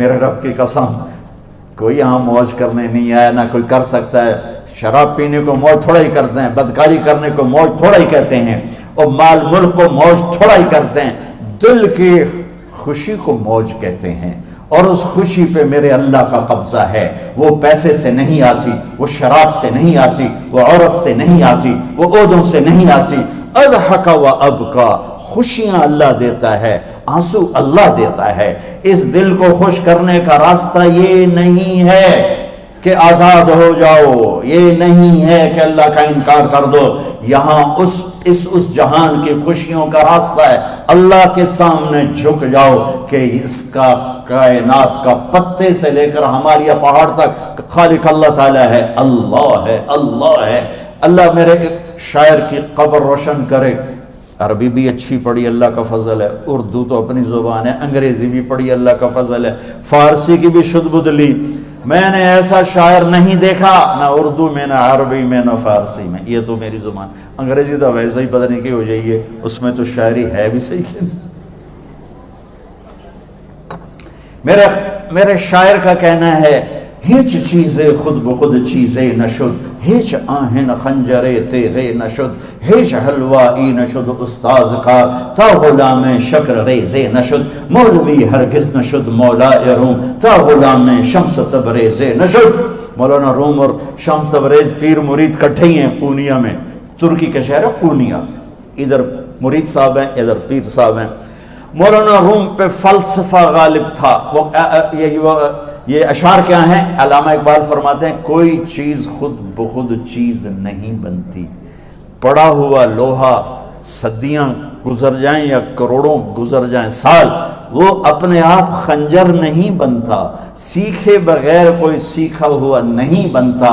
میرے رب کی قسم کوئی یہاں موج کرنے نہیں آیا، نہ کوئی کر سکتا ہے۔ شراب پینے کو موج تھوڑا ہی کرتے ہیں، بدکاری کرنے کو موج تھوڑا ہی کہتے ہیں، اور مال ملک کو موج تھوڑا ہی کرتے ہیں، دل کی خوشی کو موج کہتے ہیں۔ اور اس خوشی پہ میرے اللہ کا قبضہ ہے، وہ پیسے سے نہیں آتی، وہ شراب سے نہیں آتی، وہ عورت سے نہیں آتی، وہ عہدوں سے نہیں آتی۔ اضحک و ابکا، خوشیاں اللہ دیتا ہے، آنسو اللہ دیتا ہے۔ اس دل کو خوش کرنے کا راستہ یہ نہیں ہے کہ آزاد ہو جاؤ، یہ نہیں ہے کہ اللہ کا انکار کر دو۔ یہاں اس جہان کی خوشیوں کا راستہ ہے، اللہ کے سامنے جھک جاؤ کہ اس کا کائنات کا پتے سے لے کر ہماری پہاڑ تک خالق اللہ تعالیٰ ہے، اللہ ہے، اللہ ہے۔ اللہ میرے شاعر کی قبر روشن کرے۔ عربی بھی اچھی پڑھی، اللہ کا فضل ہے، اردو تو اپنی زبان ہے، انگریزی بھی پڑھی، اللہ کا فضل ہے، فارسی کی بھی شد بد لی۔ میں نے ایسا شاعر نہیں دیکھا، نہ اردو میں، نہ عربی میں، نہ فارسی میں، یہ تو میری زبان۔ انگریزی تو ویسے ہی پتہ نہیں کی ہو جائیے، اس میں تو شاعری ہے بھی صحیح ہے۔ میرے شاعر کا کہنا ہے، ہیچ چیزیں خود بخود چیزیں نشد، ہیچ آہن خنجرے تیغے نشد، ہیچ حلوائی نشد استاذ کا، تا غلام شکر ریزے نشد، مولوی ہرگز نشد مولا روم، تا غلام شمس تبریز نشد۔ مولانا روم اور شمس تبریز پیر مرید کٹھے ہی ہیں پونیا میں، ترکی کا شہر ہے پونیا، ادھر مرید صاحب ہیں، ادھر پیر صاحب ہیں۔ مولانا روم پہ فلسفہ غالب تھا۔ یہ اشعار کیا ہیں؟ علامہ اقبال فرماتے ہیں، کوئی چیز خود بخود چیز نہیں بنتی، پڑا ہوا لوہا صدیاں گزر جائیں یا کروڑوں گزر جائیں سال، وہ اپنے آپ خنجر نہیں بنتا، سیکھے بغیر کوئی سیکھا ہوا نہیں بنتا۔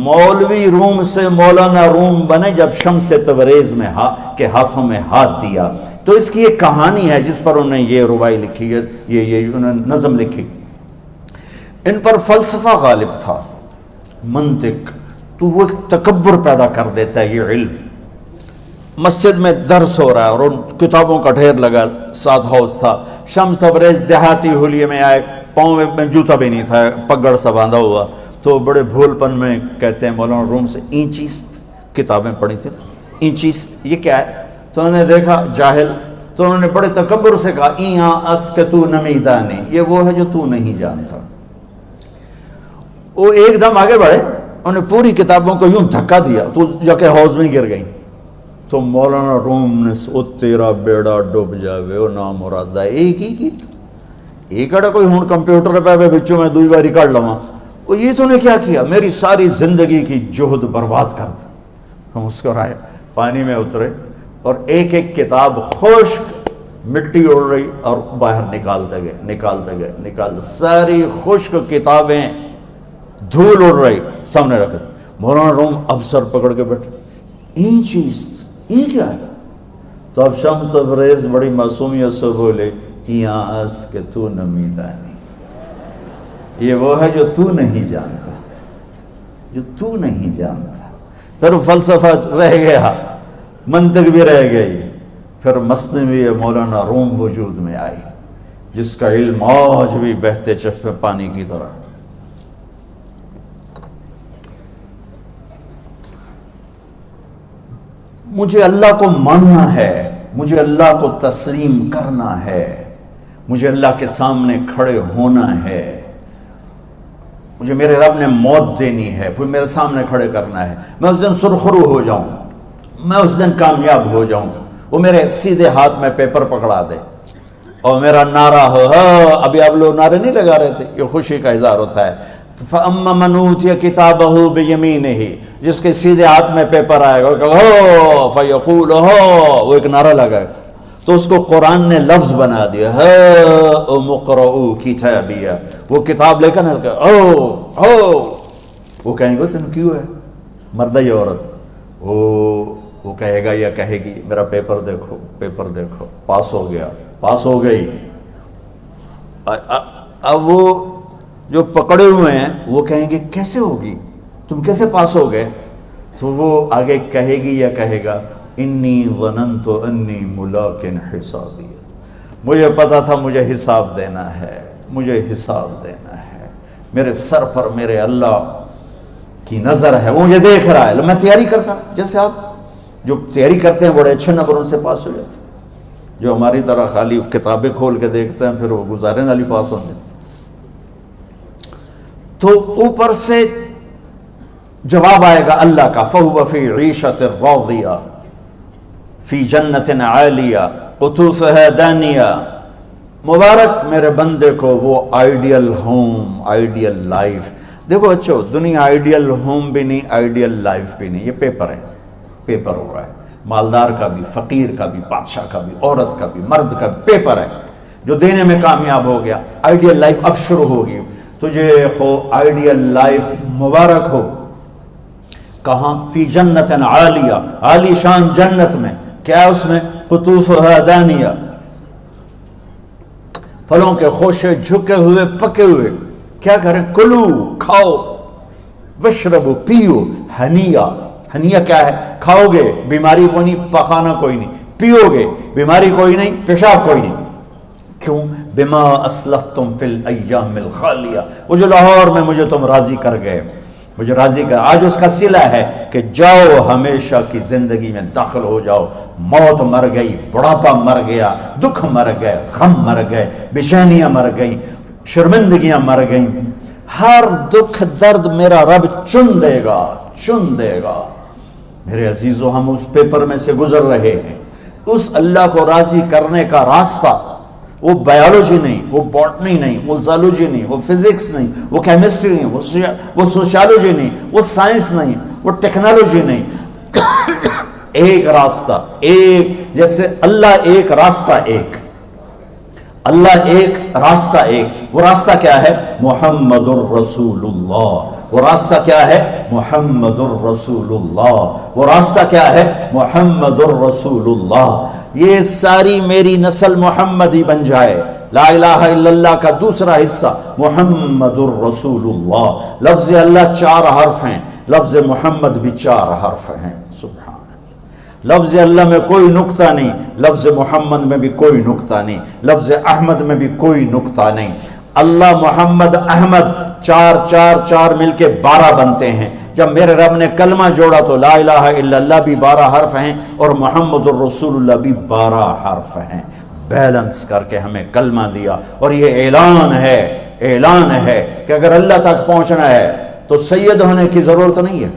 مولوی روم سے مولانا روم بنے جب شمس تبریز میں کے ہاتھوں میں ہاتھ دیا۔ تو اس کی ایک کہانی ہے جس پر انہوں نے یہ ربائی لکھی ہے، یہ انہوں نے نظم لکھی۔ ان پر فلسفہ غالب تھا، منطق، تو وہ تکبر پیدا کر دیتا ہے یہ علم۔ مسجد میں درس ہو رہا ہے اور ان کتابوں کا ڈھیر لگا، ساتھ ہاؤس تھا۔ شمس تبریز دیہاتی حلیے میں آئے، پاؤں میں جوتا بھی نہیں تھا، پگڑ سا باندھا ہوا، تو بڑے بھول پن میں کہتے ہیں مولانا روم سے، اینچیست کتابیں پڑھی تھی، اینچیست یہ کیا ہے؟ تو انہوں نے دیکھا جاہل، تو انہوں نے بڑے تکبر سے کہا، ایہاں است کہ تو نمیدانی، یہ وہ ہے جو تو نہیں جانتا۔ وہ ایک دم آگے بڑھے، انہوں نے پوری کتابوں کو یوں دھکا دیا تو جا کے حوض میں گر گئی۔ تو مولانا روم نے او تیرا بیڑا ڈوب جاوے او نام مرادہ، ایک ہی کی ایک اڑا کوئی ہون کمپیوٹر پہ بچوں میں دوئی باری کر لواں، وہ یہ تو نے کیا کیا، میری ساری زندگی کی جہد برباد کر دی۔ ہم مسکرائے، پانی میں اترے اور ایک ایک کتاب خشک مٹی اڑ رہی اور باہر نکالتے گئے، ساری خشک کتابیں دھول اڑ رہی سامنے رکھے۔ مولانا روم اب سر پکڑ کے بیٹھے، این چیز یہ کیا ہے؟ تو اب شمس تبریز بڑی معصومیت سے بولے، یہاں است کہ تو نمیدانی، یہ وہ ہے جو تو نہیں جانتا، جو تو نہیں جانتا۔ پھر فلسفہ رہ گیا، منطق بھی رہ گئی، پھر مثنوی مولانا روم وجود میں آئی، جس کا علم آج بھی بہتے چشمے پانی کی طرح۔ مجھے اللہ کو ماننا ہے، مجھے اللہ کو تسلیم کرنا ہے، مجھے اللہ کے سامنے کھڑے ہونا ہے، مجھے میرے رب نے موت دینی ہے، پھر میرے سامنے کھڑے کرنا ہے، میں اس دن سرخرو ہو جاؤں، میں اس دن کامیاب ہو جاؤں، وہ میرے سیدھے ہاتھ میں پیپر پکڑا دے اور میرا نعرہ ہو، ابھی آپ لوگ نعرے نہیں لگا رہے تھے، یہ خوشی کا اظہار ہوتا ہے۔ فَأَمَّا مَنْ أُوتِيَ كِتَابَهُ بِيَمِينِهِ، جس کے سیدھے ہاتھ میں پیپر آئے گا، فَيَقُولُ وہ ایک نعرہ لگائے گا، تو اس کو قرآن نے لفظ بنا دیا، هَاؤْمُ اقْرَءُوا كِتَابِيَهْ، وہ کتاب لے کر وہ کہیں گے تم کیوں ہے، مرد یا عورت، وہ کہے گا یا کہے گی میرا پیپر دیکھو، پیپر دیکھو، پاس ہو گیا، پاس ہو گئی۔ اب وہ جو پکڑے ہوئے ہیں وہ کہیں گے کیسے ہوگی، تم کیسے پاس ہو گئے؟ تو وہ آگے کہے گی یا کہے گا، انی ظننت انی ملاق حسابی، مجھے پتا تھا مجھے حساب دینا ہے، مجھے حساب دینا ہے، میرے سر پر میرے اللہ کی نظر ہے، وہ مجھے دیکھ رہا ہے۔ میں تیاری کرتا ہوں، جیسے آپ جو تیاری کرتے ہیں بڑے اچھے نمبروں سے پاس ہو جاتے ہیں، جو ہماری طرح خالی کتابیں کھول کے دیکھتے ہیں پھر وہ گزارے والی پاس ہوتے ہیں۔ تو اوپر سے جواب آئے گا اللہ کا، فَهُوَ فِي عِيشَةٍ رَاضِيَةٍ فِي جَنَّةٍ عَالِيَةٍ قُطُوفُهَا دَانِيَةٌ۔ مبارک میرے بندے کو وہ آئیڈیل ہوم، آئیڈیل لائف۔ دیکھو بچو، دنیا آئیڈیل ہوم بھی نہیں، آئیڈیل لائف بھی نہیں، یہ پیپر ہے، پیپر ہو رہا ہے، مالدار کا بھی، فقیر کا بھی، بادشاہ کا بھی، عورت کا بھی، مرد کا بھی پیپر ہے۔ جو دینے میں کامیاب ہو گیا، آئیڈیل لائف اب شروع ہوگی۔ تجھے ہو آئیڈیل لائف مبارک ہو۔ کہاں؟ فی جنت عالیہ، عالی شان جنت میں، کیا اس میں؟ قطوفها دانیہ، پھلوں کے خوشے جھکے ہوئے پکے ہوئے۔ کیا کریں؟ کلو، کھاؤ، وشربو، پیو، ہنیا۔ ہنیا کیا ہے؟ کھاؤ گے بیماری کوئی نہیں، پخانا کوئی نہیں، پیو گے بیماری کوئی نہیں، پیشاب کوئی نہیں۔ کیوں؟ بما اسلفتم فی الایام الخالیہ، وہ جو لاہور میں مجھے تم راضی کر گئے، مجھے راضی کر، آج اس کا صلہ ہے کہ جاؤ ہمیشہ کی زندگی میں داخل ہو جاؤ۔ موت مر گئی، بڑھاپا مر گیا، دکھ مر گئے، غم مر گئے، بے چینیاں مر گئیں، شرمندگیاں مر گئیں۔ ہر دکھ درد میرا رب چن دے گا، چن دے گا۔ میرے عزیزو، ہم اس پیپر میں سے گزر رہے ہیں۔ اس اللہ کو راضی کرنے کا راستہ، وہ بایولوجی نہیں، وہ باٹنی نہیں، وہ زالوجی نہیں، وہ فزکس نہیں، وہ کیمسٹری نہیں، وہ سوشیالوجی نہیں، وہ سائنس نہیں، وہ ٹیکنالوجی نہیں۔ ایک راستہ، ایک، جیسے اللہ ایک، راستہ ایک، اللہ ایک، راستہ ایک۔ وہ راستہ کیا ہے؟ محمد الرسول اللہ۔ وہ راستہ کیا ہے؟ محمد الرسول اللہ۔ وہ راستہ کیا ہے؟ محمد الرسول اللہ۔ یہ ساری میری نسل محمدی بن جائے۔ لا الہ الا اللہ کا دوسرا حصہ محمد الرسول اللہ۔ لفظ اللہ 4 حرف ہیں، لفظ محمد بھی 4 حرف ہیں۔ سبحان اللہ۔ لفظ اللہ میں کوئی نقطہ نہیں، لفظ محمد میں بھی کوئی نقطہ نہیں، لفظ احمد میں بھی کوئی نقطہ نہیں۔ اللہ، محمد، احمد، 4 4 4 مل کے 12 بنتے ہیں۔ جب میرے رب نے کلمہ جوڑا تو لا الہ الا اللہ بھی 12 حرف ہیں اور محمد الرسول اللہ بھی 12 حرف ہیں۔ بیلنس کر کے ہمیں کلمہ دیا، اور یہ اعلان ہے، اعلان ہے کہ اگر اللہ تک پہنچنا ہے تو سید ہونے کی ضرورت نہیں ہے،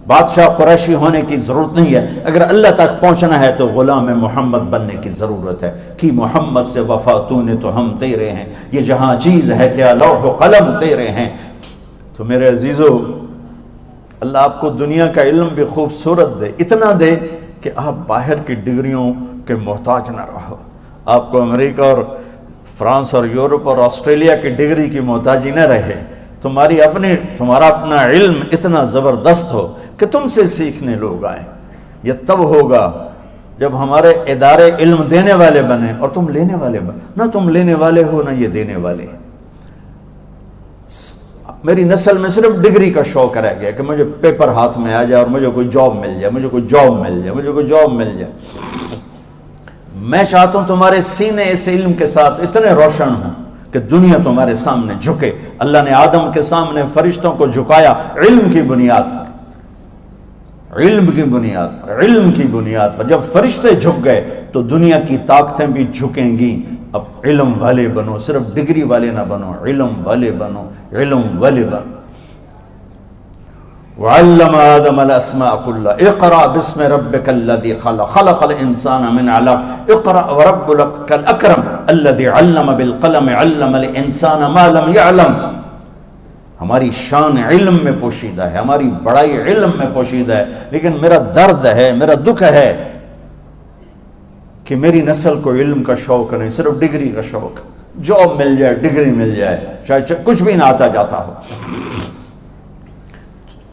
بادشاہ قریشی ہونے کی ضرورت نہیں ہے۔ اگر اللہ تک پہنچنا ہے تو غلام محمد بننے کی ضرورت ہے۔ کہ محمد سے وفا تو نے تو ہم تیرے ہیں، یہ جہاں چیز ہے کیا لوح و قلم تیرے ہیں۔ تو میرے عزیزو، اللہ آپ کو دنیا کا علم بھی خوبصورت دے، اتنا دے کہ آپ باہر کی ڈگریوں کے محتاج نہ رہو، آپ کو امریکہ اور فرانس اور یورپ اور آسٹریلیا کی ڈگری کی محتاجی نہ رہے، تمہارا اپنا علم اتنا زبردست ہو کہ تم سے سیکھنے لوگ آئیں۔ یہ تب ہوگا جب ہمارے ادارے علم دینے والے بنے اور تم لینے والے بنے، نہ تم لینے والے ہو نہ یہ دینے والے۔ میری نسل میں صرف ڈگری کا شوق رہ گیا کہ مجھے پیپر ہاتھ میں آ جائے اور مجھے کوئی جاب مل جائے، مجھے کوئی جاب مل جائے، مجھے کوئی جاب مل جائے۔ میں چاہتا ہوں تمہارے سینے اس علم کے ساتھ اتنے روشن ہوں کہ دنیا تمہارے سامنے جھکے۔ اللہ نے آدم کے سامنے فرشتوں کو جھکایا علم کی بنیاد پر، علم کی بنیاد پر، علم کی بنیاد پر۔ جب فرشتے جھک گئے تو دنیا کی طاقتیں بھی جھکیں گی۔ اب علم والے بنو، صرف ڈگری والے نہ بنو، علم والے بنو، علم والے بنو۔ وعلم آدم الاسماء كلها اقرأ باسم ربك الذي خلق خلق الانسان من علق اقرأ وربك الاكرم الذي علم بالقلم علم الانسان ما لم يعلم۔ ہماری شان علم میں پوشیدہ ہے، ہماری بڑائی علم میں پوشیدہ ہے، لیکن میرا درد ہے، میرا دکھ ہے کہ میری نسل کو علم کا شوق نہیں، صرف ڈگری کا شوق۔ جاب مل جائے، ڈگری مل جائے، چاہے کچھ بھی نہ آتا جاتا ہو۔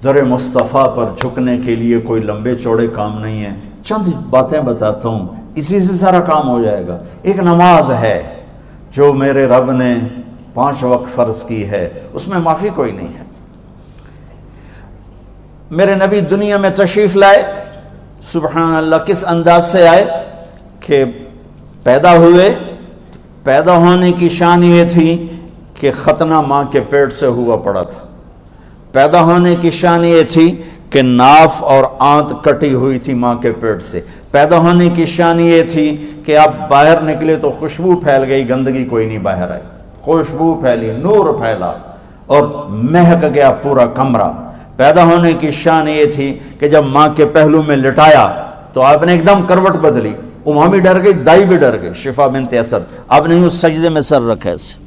در مصطفیٰ پر جھکنے کے لیے کوئی لمبے چوڑے کام نہیں ہیں، چند باتیں بتاتا ہوں، اسی سے سارا کام ہو جائے گا۔ ایک نماز ہے جو میرے رب نے 5 وقت فرض کی ہے، اس میں معافی کوئی نہیں ہے۔ میرے نبی دنیا میں تشریف لائے، سبحان اللہ، کس انداز سے آئے کہ پیدا ہوئے، پیدا ہونے کی شان یہ تھی کہ ختنہ ماں کے پیٹ سے ہوا پڑا تھا. پیدا ہونے کی شان یہ تھی کہ ناف اور آنت کٹی ہوئی تھی ماں کے پیٹ سے. پیدا ہونے کی شان یہ تھی کہ آپ باہر نکلے تو خوشبو پھیل گئی, گندگی کوئی نہیں باہر آئی, خوشبو پھیلی, نور پھیلا اور مہک گیا پورا کمرہ. پیدا ہونے کی شان یہ تھی کہ جب ماں کے پہلو میں لٹایا تو آپ نے ایک دم کروٹ بدلی. اماں بھی ڈر گئی, دائی بھی ڈر گئی, شفا بنت اسد. آپ نے اس سجدے میں سر رکھا ایسے,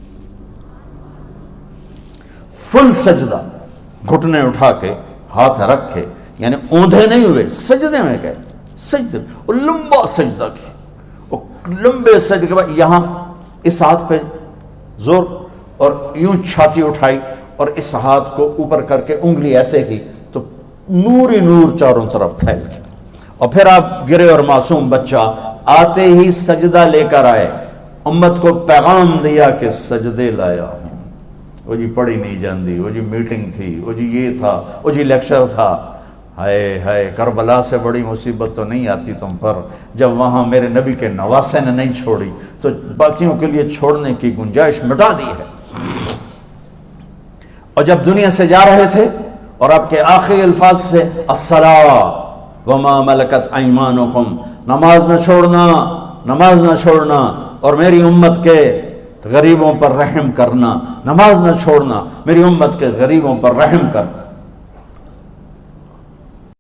فل سجدہ, گھٹنے اٹھا کے ہاتھ رکھے, یعنی اوندھے نہیں ہوئے, سجدے میں گئے. سجدے اور لمبا سجدہ کی, اور لمبے سجدے کے بعد یہاں اس ہاتھ پہ زور اور یوں چھاتی اٹھائی اور اس ہاتھ کو اوپر کر کے انگلی ایسے کی تو نور ہی نور چاروں طرف پھیل گیا. اور پھر آپ گرے اور معصوم بچہ آتے ہی سجدہ لے کر آئے, امت کو پیغام دیا کہ سجدے لایا ہوں. وہ جی پڑھی نہیں جاندی, وہ جی میٹنگ تھی, وہ جی یہ تھا, وہ جی لیکچر تھا. ہائے ہائے, کربلا سے بڑی مصیبت تو نہیں آتی تم پر جب وہاں میرے نبی کے نواسے نے نہیں چھوڑی تو باقیوں کے لیے چھوڑنے کی گنجائش مٹا دی ہے. اور جب دنیا سے جا رہے تھے اور آپ کے آخری الفاظ تھے الصلاۃ وما ملکت ایمانکم, نماز نہ چھوڑنا, نماز نہ چھوڑنا, اور میری امت کے غریبوں پر رحم کرنا, نماز نہ چھوڑنا, میری امت کے غریبوں پر رحم کر.